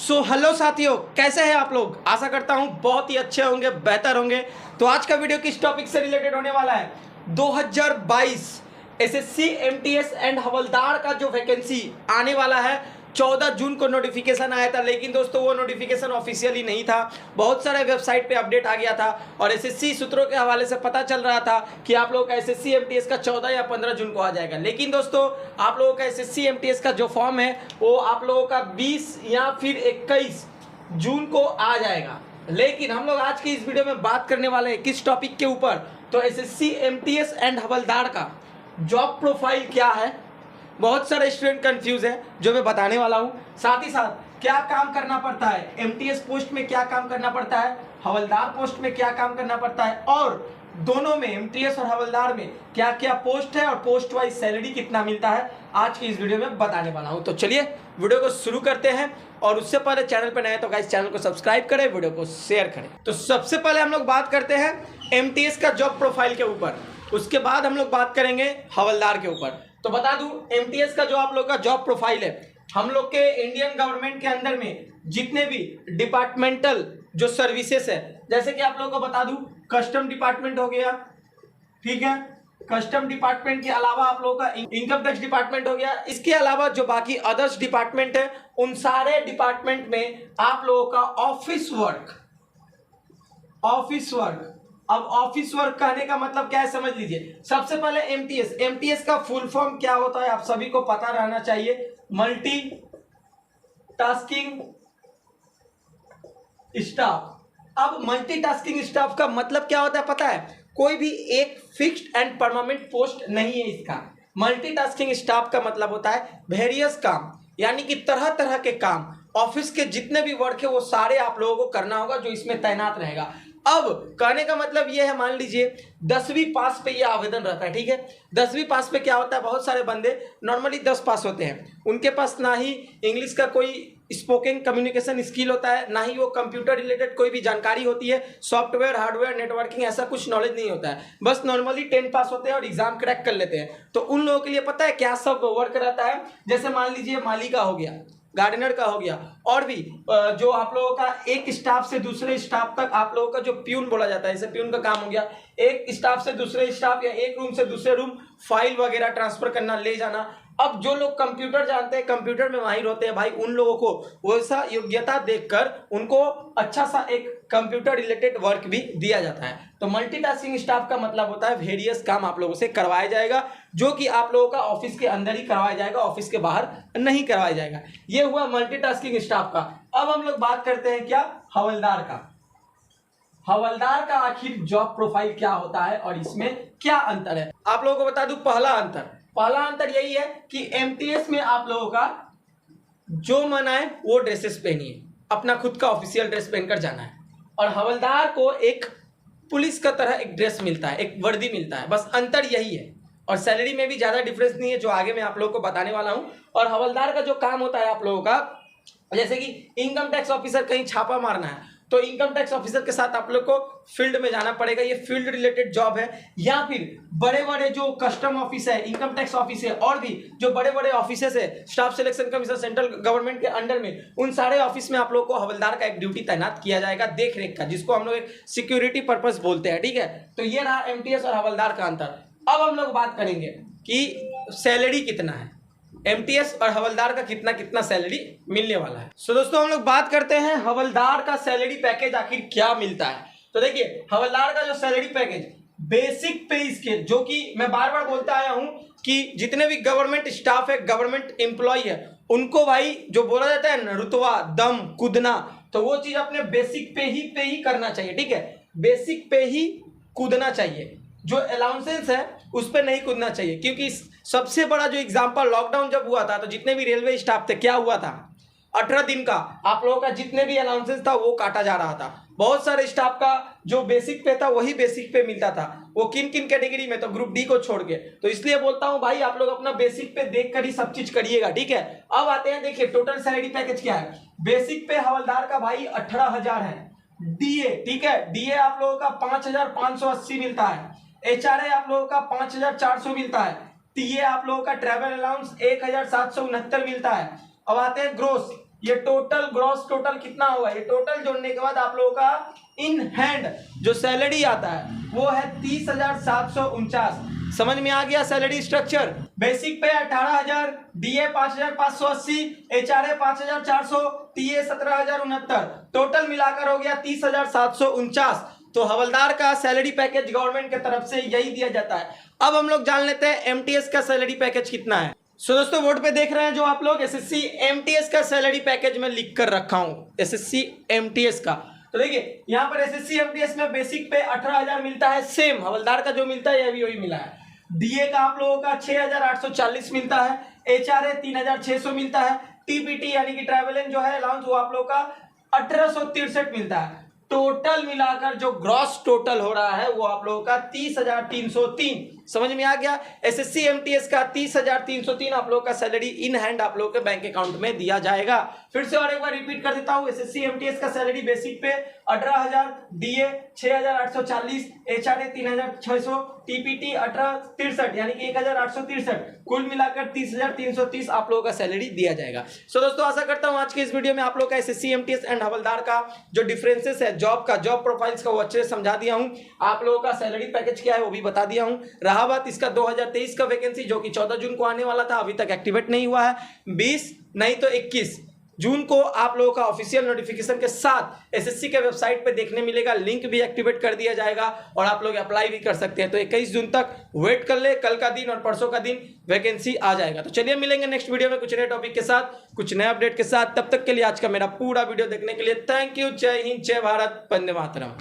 Hello साथियों, कैसे हैं आप लोग। आशा करता हूं बहुत ही अच्छे होंगे, बेहतर होंगे। तो आज का वीडियो किस टॉपिक से रिलेटेड होने वाला है? 2022 एसएससी एमटीएस एंड हवलदार का जो वैकेंसी आने वाला है। 14 जून को नोटिफिकेशन आया था, लेकिन दोस्तों वो नोटिफिकेशन ऑफिशियली नहीं था। बहुत सारे वेबसाइट पे अपडेट आ गया था और एसएससी सूत्रों के हवाले से पता चल रहा था कि आप लोगों का एसएससी एमटीएस का 14 या 15 जून को आ जाएगा। लेकिन दोस्तों आप लोगों का एसएससी एमटीएस का जो फॉर्म है वो आप लोगों का 20 या फिर 21 जून को आ जाएगा। लेकिन हम लोग आज की इस वीडियो में बात करने वाले हैं किस टॉपिक के ऊपर? तो एसएससी एमटीएस एंड हवलदार का जॉब प्रोफाइल क्या है। बहुत सारे स्टूडेंट कंफ्यूज है जो मैं बताने वाला हूं। साथ ही साथ क्या काम करना पड़ता है, एमटीएस पोस्ट में क्या काम करना पड़ता है, हवलदार पोस्ट में क्या काम करना पड़ता है, और दोनों में एमटीएस और हवलदार में क्या क्या पोस्ट है और पोस्ट वाइज सैलरी कितना मिलता है, आज की इस वीडियो में बताने वाला हूं। तो चलिए वीडियो को शुरू करते हैं। और उससे पहले चैनल पर नए तो गाइस चैनल को सब्सक्राइब करें, वीडियो को शेयर करें। तो सबसे पहले हम लोग बात करते हैं एमटीएस का जॉब प्रोफाइल के ऊपर, उसके बाद हम लोग बात करेंगे हवलदार के ऊपर। तो बता दूं, एमटीएस का जो आप लोग का जॉब प्रोफाइल है, हम लोग के इंडियन गवर्नमेंट के अंदर में जितने भी डिपार्टमेंटल जो सर्विसेज है, जैसे कि आप लोगों को बता दूं, कस्टम डिपार्टमेंट हो गया, ठीक है। कस्टम डिपार्टमेंट के अलावा आप लोगों का इनकम टैक्स डिपार्टमेंट हो गया। इसके अलावा जो बाकी अदर्स डिपार्टमेंट है, उन सारे डिपार्टमेंट में आप लोगों का ऑफिस वर्क। अब ऑफिस वर्क कहने का मतलब क्या है समझ लीजिए। सबसे पहले एमटीएस का फुल फॉर्म क्या होता है आप सभी को पता रहना चाहिए। Multi tasking staff. अब मल्टीटास्किंग स्टाफ का मतलब क्या होता है पता है? कोई भी एक फिक्स्ड एंड परमानेंट पोस्ट नहीं है इसका। मल्टीटास्किंग स्टाफ का मतलब होता है वेरियस काम, यानी कि तरह तरह के काम, ऑफिस के जितने भी वर्क है वो सारे आप लोगों को करना होगा जो इसमें तैनात रहेगा। अब कहने का मतलब ये है, मान लीजिए 10वीं पास पे ये आवेदन रहता है, ठीक है। 10वीं पास पे क्या होता है, बहुत सारे बंदे नॉर्मली 10 पास होते हैं, उनके पास ना ही इंग्लिश का कोई स्पोकन कम्युनिकेशन स्किल होता है, ना ही वो कंप्यूटर रिलेटेड कोई भी जानकारी होती है, सॉफ्टवेयर हार्डवेयर नेटवर्किंग ऐसा कुछ नॉलेज नहीं होता है। बस नॉर्मली 10 पास होते हैं और एग्जाम क्रैक कर लेते हैं। तो उन लोगों के लिए पता है क्या सब वर्क रहता है? जैसे मान लीजिए माली का हो गया, गार्डनर का हो गया, और भी जो आप लोगों का एक स्टाफ से दूसरे स्टाफ तक आप लोगों का जो प्यून बोला जाता है, जैसे प्यून का काम हो गया एक स्टाफ से दूसरे स्टाफ या एक रूम से दूसरे रूम फाइल वगैरह ट्रांसफर करना, ले जाना। अब जो लोग कंप्यूटर जानते हैं, कंप्यूटर में माहिर होते हैं भाई, उन लोगों को वैसा योग्यता देखकर उनको अच्छा सा एक कंप्यूटर रिलेटेड वर्क भी दिया जाता है। तो मल्टीटास्किंग स्टाफ का मतलब होता है वेरियस काम आप लोगों से करवाया जाएगा, जो कि आप लोगों का ऑफिस के अंदर ही करवाया जाएगा, ऑफिस के बाहर नहीं करवाया जाएगा। ये हुआ मल्टीटास्किंग स्टाफ का। अब हम लोग बात करते हैं क्या, हवलदार का। हवलदार का आखिर जॉब प्रोफाइल क्या होता है और इसमें क्या अंतर है, आप लोगों को बता दूं। पहला अंतर यही है कि एमटीएस में आप लोगों का जो मन आए वो ड्रेसेस पहनिए, अपना खुद का ऑफिशियल ड्रेस पहनकर जाना है। और हवलदार को एक पुलिस का तरह एक ड्रेस मिलता है, एक वर्दी मिलता है, बस अंतर यही है। और सैलरी में भी ज़्यादा डिफरेंस नहीं है, जो आगे मैं आप लोगों को बताने वाला हूँ। और हवलदार का जो काम होता है आप लोगों का, जैसे कि इनकम टैक्स ऑफिसर कहीं छापा मारना है तो इनकम टैक्स ऑफिसर के साथ आप लोग को फील्ड में जाना पड़ेगा, ये फील्ड रिलेटेड जॉब है। या फिर बड़े बड़े जो कस्टम ऑफिस है, इनकम टैक्स ऑफिस है, और भी जो बड़े बड़े ऑफिसेस है, staff selection commission central government के अंडर में, उन सारे ऑफिस में आप लोग को हवलदार का एक ड्यूटी तैनात किया जाएगा, देख रेख का, जिसको हम लोग एक सिक्योरिटी पर्पज बोलते हैं, ठीक है। तो ये रहा एमटीएस और हवलदार का अंतर। अब हम लोग बात करेंगे कि सैलरी कितना है, एमटीएस और हवलदार का कितना कितना सैलरी मिलने वाला है। सो दोस्तों हम लोग बात करते हैं हवलदार का सैलरी पैकेज आखिर क्या मिलता है। तो देखिए हवलदार का जो सैलरी पैकेज बेसिक पे स्केल, जो कि मैं बार बार बोलता आया हूं कि जितने भी गवर्नमेंट स्टाफ है, गवर्नमेंट एम्प्लॉय है, उनको भाई जो बोला जाता है ना, रुतवा दम कूदना, तो वो चीज अपने बेसिक पे ही करना चाहिए, ठीक है। बेसिक पे ही कूदना चाहिए, जो अलाउंसेस है उस पर नहीं कूदना चाहिए। क्योंकि सबसे बड़ा जो एग्जांपल लॉकडाउन जब हुआ था, तो जितने भी रेलवे स्टाफ थे क्या हुआ था, 18 दिन का आप लोगों का जितने भी अलाउंसेस था वो काटा जा रहा था। बहुत सारे स्टाफ का जो बेसिक पे था वही बेसिक पे मिलता था, वो किन किन कैटेगरी में, तो ग्रुप डी को छोड़ के। तो इसलिए बोलता हूं भाई आप लोग अपना बेसिक पे देख कर ही सब चीज करिएगा, ठीक है। अब आते हैं, देखिए टोटल सैलरी पैकेज क्या है। बेसिक पे हवलदार का भाई 18,000 है। डीए, ठीक है, डीए आप लोगों का 5,580 मिलता है। एचआरए आप लोगों का 5,400 मिलता है। टीए आप लोगों का ट्रैवल अलाउंस 1,769 मिलता है। अब आते हैं ग्रोस, ये टोटल ग्रॉस टोटल कितना हुआ, ये टोटल जोड़ने के बाद आप लोगों का इन हैंड जो सैलरी आता है वो है 30,749। समझ में आ गया सैलरी स्ट्रक्चर। बेसिक पे 18,000, डीए 5,580, एचआरए 5,400, टीए 17,069, टोटल मिलाकर हो गया 30,749। तो हवलदार का सैलरी पैकेज गवर्नमेंट की तरफ से यही दिया जाता है। अब हम लोग जान लेते हैं एमटीएस का सैलरी पैकेज कितना है। सो दोस्तों बोर्ड पे देख रहे हैं जो आप लोग एसएससी एमटीएस का सैलरी पैकेज में लिख कर रखा हूं, एसएससी एमटीएस का। तो देखिए यहाँ पर एसएससी एमटीएस में बेसिक पे 18,000 मिलता है, सेम हवलदार का जो मिलता है ये भी वही मिला है। डीए का आप लोगों का 6,840 मिलता है, एचआरए 3,600 मिलता है, टीपीटी यानी कि ट्रैवलिंग जो है अलाउंस वो आप लोगों का 1,863 मिलता है। टोटल मिलाकर जो ग्रॉस टोटल हो रहा है वो आप लोगों का 30,303। समझ में आ गया। एसएससी एमटीएस का 30,303 आप लोगों का सैलरी इन हैंड आप लोगों के बैंक अकाउंट में दिया जाएगा। फिर से और एक बार रिपीट कर देता हूं, एसएससी एमटीएस का सैलरी बेसिक पे 18,000, डीए 6,840, एचआरए 3,600, टीपीटी 1,863 यानी कि 1,863, कुल मिलाकर 30,330 आप लोगों का सैलरी दिया जाएगा। सो दोस्तों आशा करता हूं आज के इस वीडियो में आप लोगों का एसएससी एमटीएस एंड हवलदार का जो डिफरेंसेस है जॉब प्रोफाइल्स का वो अच्छे से समझा दिया हूं। आप लोगों का सैलरी पैकेज क्या है वो भी बता दिया हूं। रहा बात इसका 2023 का वैकेंसी जो कि 14 जून को आने वाला था, अभी तक एक्टिवेट नहीं हुआ है। 20 नहीं तो 21 जून को आप लोगों का ऑफिशियल नोटिफिकेशन के साथ एसएससी के वेबसाइट पे देखने मिलेगा, लिंक भी एक्टिवेट कर दिया जाएगा और आप लोग अप्लाई भी कर सकते हैं। तो 21 जून तक वेट कर ले, कल का दिन और परसों का दिन वैकेंसी आ जाएगा। तो चलिए मिलेंगे नेक्स्ट वीडियो में कुछ नए टॉपिक के साथ, कुछ नए अपडेट के साथ। तब तक के लिए आज का मेरा पूरा वीडियो देखने के लिए थैंक यू। जय हिंद, जय भारत, वंदे मातरम।